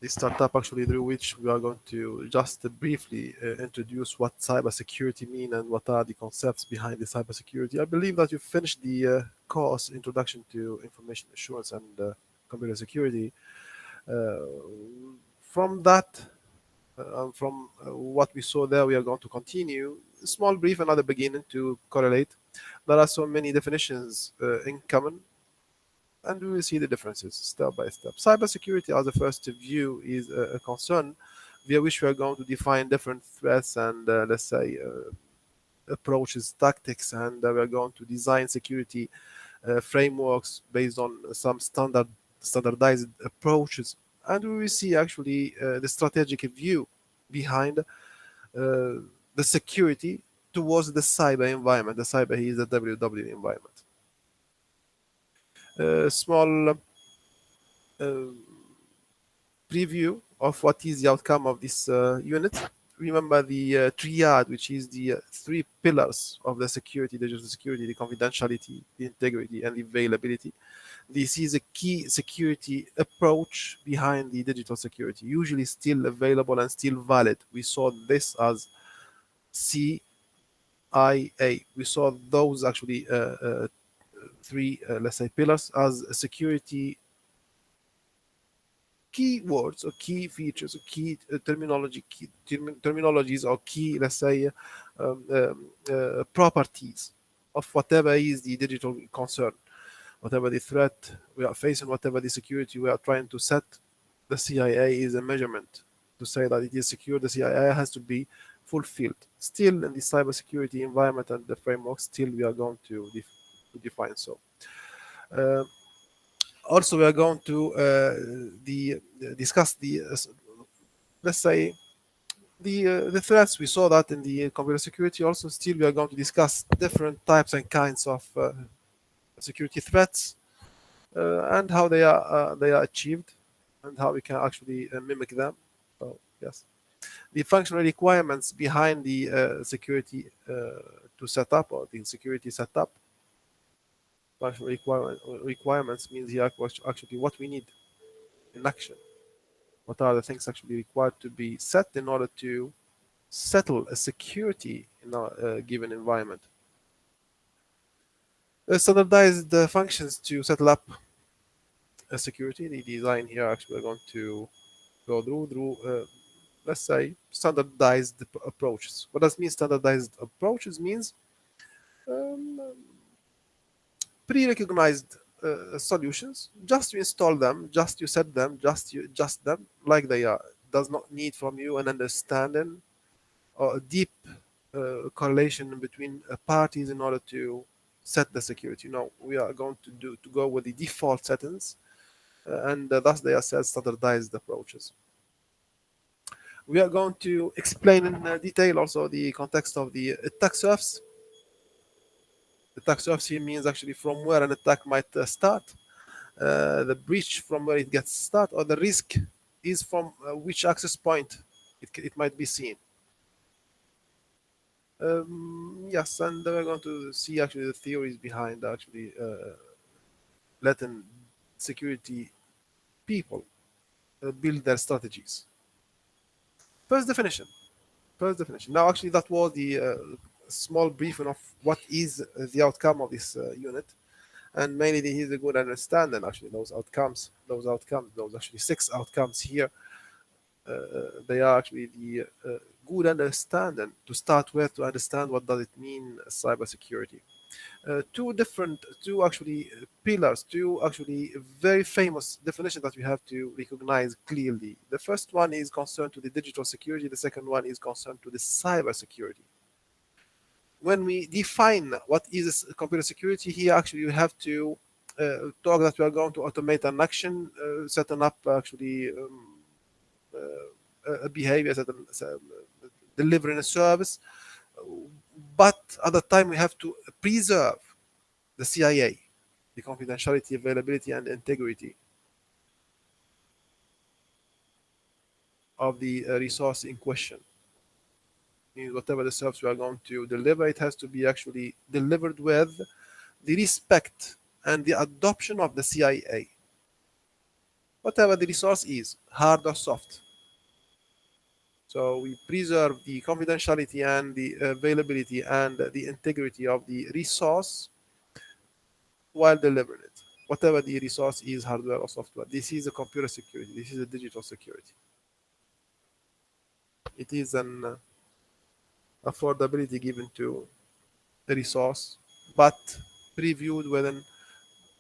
the startup actually through which we are going to just briefly introduce what cybersecurity mean and what are the concepts behind the cybersecurity. I believe that you finished the course Introduction to Information Assurance and Computer Security. Uh, from that, from what we saw there, we are going to continue. Small brief, another beginning to correlate. There are so many definitions in common, and we will see the differences step by step. Cybersecurity, as the first view, is a concern via which we are going to define different threats and, let's say, approaches, tactics, and we are going to design security frameworks based on some standardized approaches. And we will see actually the strategic view behind the security towards the cyber environment. The cyber here is the WW environment. Small preview of what is the outcome of this unit. Remember the triad, which is the three pillars of the security, digital security: the confidentiality, the integrity, and the availability. This is a key security approach behind the digital security, usually still available and still valid. We saw this as CIA. We saw those actually three, let's say, pillars as security keywords or key features or key terminologies or key, let's say, properties of whatever is the digital concern, whatever the threat we are facing, whatever the security we are trying to set. The CIA is a measurement to say that it is secure. The CIA has to be fulfilled. Still, in the cybersecurity environment and the framework, still we are going to define so. Uh, Also, we are going to discuss the, let's say, the threats. We saw that in the computer security. Also, still we are going to discuss different types and kinds of security threats and how they are achieved and how we can actually mimic them. So yes, the functional requirements behind the security to set up, or the security setup. Functional requirements means here actually what we need in action. What are the things actually required to be set in order to settle a security in a given environment? Standardized functions to settle up a security. The design here actually we're going to go through let's say, standardized approaches. What does mean standardized approaches? Means um, pre-recognized solutions. Just you install them, just you set them, just you adjust them like they are. Does not need from you an understanding or a deep correlation between parties in order to set the security. No, we are going to go with the default settings, and thus they are set standardized approaches. We are going to explain in detail also the context of the attack surface. The attack surface here means actually from where an attack might start, the breach from where it gets started, or the risk is from which access point it might be seen. Yes, and we're going to see actually the theories behind actually letting security people build their strategies. First definition. First definition. Now, actually, that was the small briefing of what is the outcome of this unit, and mainly here's a good understanding actually those outcomes, those actually 6 outcomes here. They are actually the good understanding to start with, to understand what does it mean cybersecurity. Two actually pillars, two actually very famous definitions that we have to recognize clearly. The first one is concerned to the digital security. The second one is concerned to the cyber security. When we define what is computer security, here actually you have to talk that we are going to automate an action, setting up actually a behavior, delivering a service. But at the time we have to preserve the CIA, the confidentiality, availability, and integrity of the resource in question. Means whatever the service we are going to deliver, it has to be actually delivered with the respect and the adoption of the CIA. whatever the resource is, hard or soft. So we preserve the confidentiality and the availability and the integrity of the resource while delivering it. Whatever the resource is, hardware or software. This is a computer security. This is a digital security. It is an affordability given to the resource, but previewed within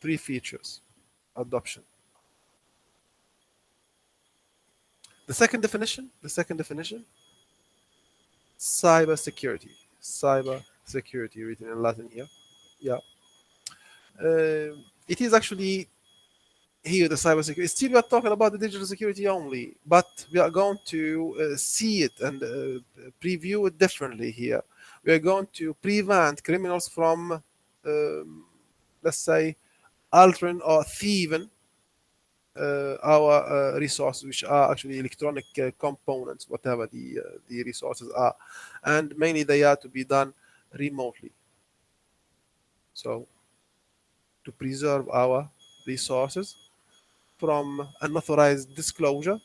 three features. Adoption. The second definition, cyber security. Cyber security, written in Latin here. Yeah. It is actually here the cyber security. Still, we are talking about the digital security only, but we are going to see it and preview it differently here. We are going to prevent criminals from, let's say, altering or thieving our resources, which are actually electronic components, whatever the resources are, and mainly they are to be done remotely. So to preserve our resources from unauthorized disclosure,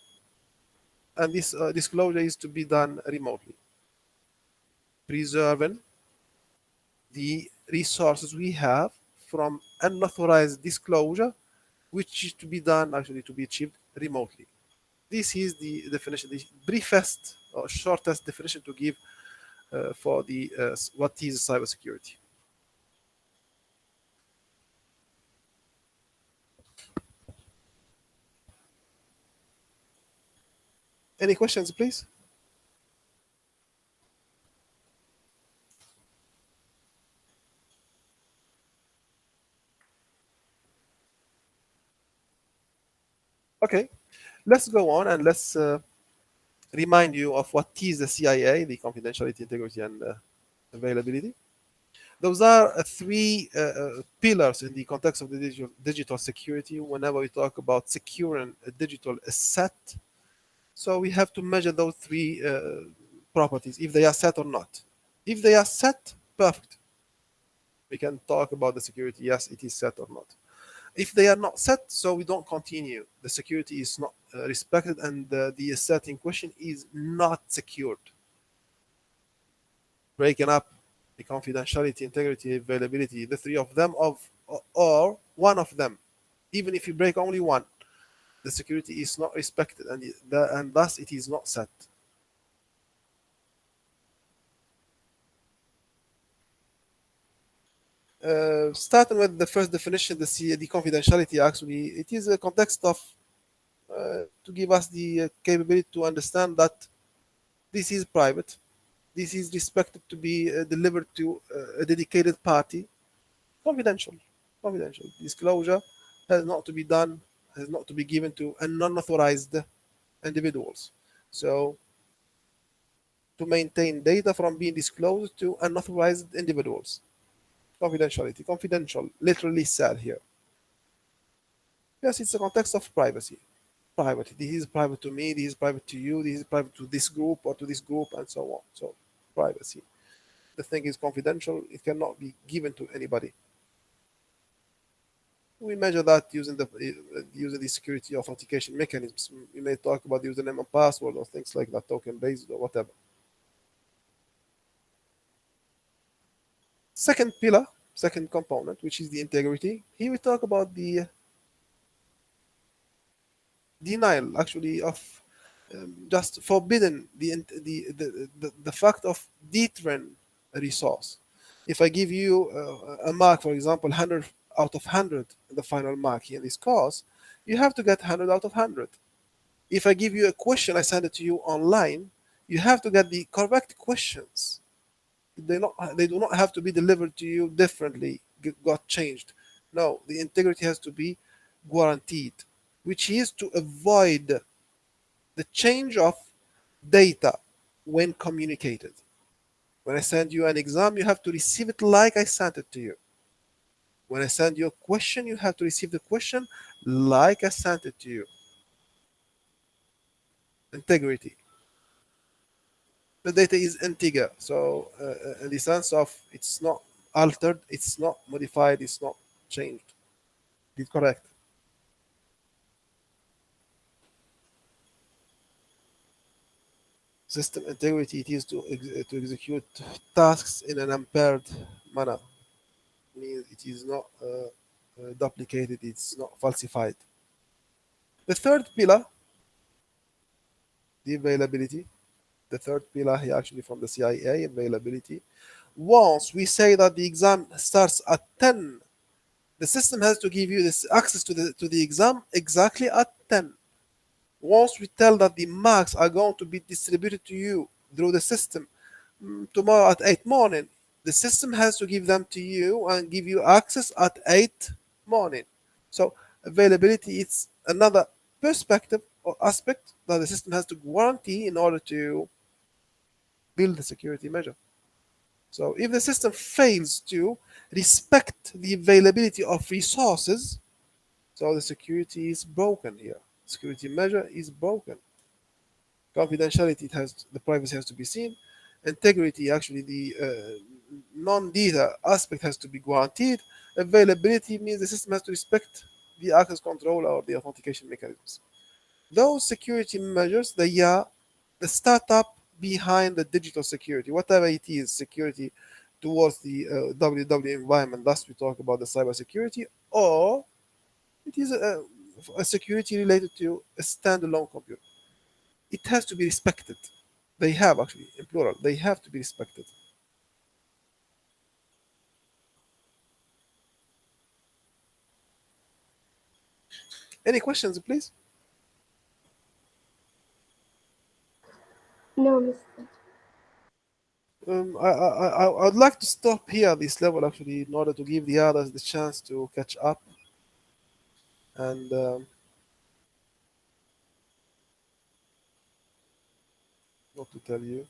and this disclosure is to be done remotely, preserving the resources we have from unauthorized disclosure, which is to be done actually to be achieved remotely. This is the definition, the briefest or shortest definition to give for the what is cybersecurity. Any questions, please? Okay, let's go on and let's remind you of what is the CIA, the confidentiality, integrity, and availability. Those are three pillars in the context of the digital security whenever we talk about securing a digital asset. So we have to measure those three properties, if they are set or not. If they are set, perfect. We can talk about the security, yes, it is set or not. If they are not set, so we don't continue. The security is not respected and the asset in question is not secured. Breaking up the confidentiality, integrity, availability, the three of them, or one of them, even if you break only one, the security is not respected and thus it is not set. Starting with the first definition, the confidentiality, actually, it is a context of to give us the capability to understand that this is private, this is expected to be delivered to a dedicated party, confidential. Confidential disclosure has not to be done, has not to be given to unauthorized individuals. So to maintain data from being disclosed to unauthorized individuals. Confidentiality, confidential, literally said here. Yes, it's a context of privacy. Private. This is private to me, this is private to you, this is private to this group or to this group, and so on. So, privacy. The thing is confidential, it cannot be given to anybody. We measure that using the security authentication mechanisms. We may talk about username and password or things like that, token based or whatever. Second pillar, second component, which is the integrity. Here we talk about the denial, actually, of just forbidden the fact of deterring a resource. If I give you a mark, for example, 100 out of 100, the final mark here in this course, you have to get 100 out of 100. If I give you a question, I send it to you online, you have to get the correct questions. They do not have to be delivered to you differently, got changed. No, the integrity has to be guaranteed, which is to avoid the change of data when communicated. When I send you an exam, you have to receive it like I sent it to you. When I send you a question, you have to receive the question like I sent it to you. Integrity. The data is integer, so in the sense of it's not altered, it's not modified, it's not changed. It's correct. System integrity, it is to execute tasks in an impaired manner. Means it is not duplicated, it's not falsified. The third pillar, the availability. The third pillar here actually from the CIA, availability. Once we say that the exam starts at 10, the system has to give you this access to the exam exactly at 10. Once we tell that the marks are going to be distributed to you through the system tomorrow at 8 morning, the system has to give them to you and give you access at 8 morning. So availability is another perspective or aspect that the system has to guarantee in order to build the security measure. So if the system fails to respect the availability of resources, so the security is broken here. Security measure is broken. Confidentiality, it has the privacy has to be seen. Integrity, actually the non-data aspect has to be guaranteed. Availability means the system has to respect the access control or the authentication mechanisms. Those security measures, they are the startup behind the digital security, whatever it is, security towards the WW environment. Thus, we talk about the cyber security, or it is a security related to a standalone computer. It has to be respected. They have actually, in plural, they have to be respected. Any questions, please? No, Mr. I'd like to stop here at this level actually in order to give the others the chance to catch up and what to tell you.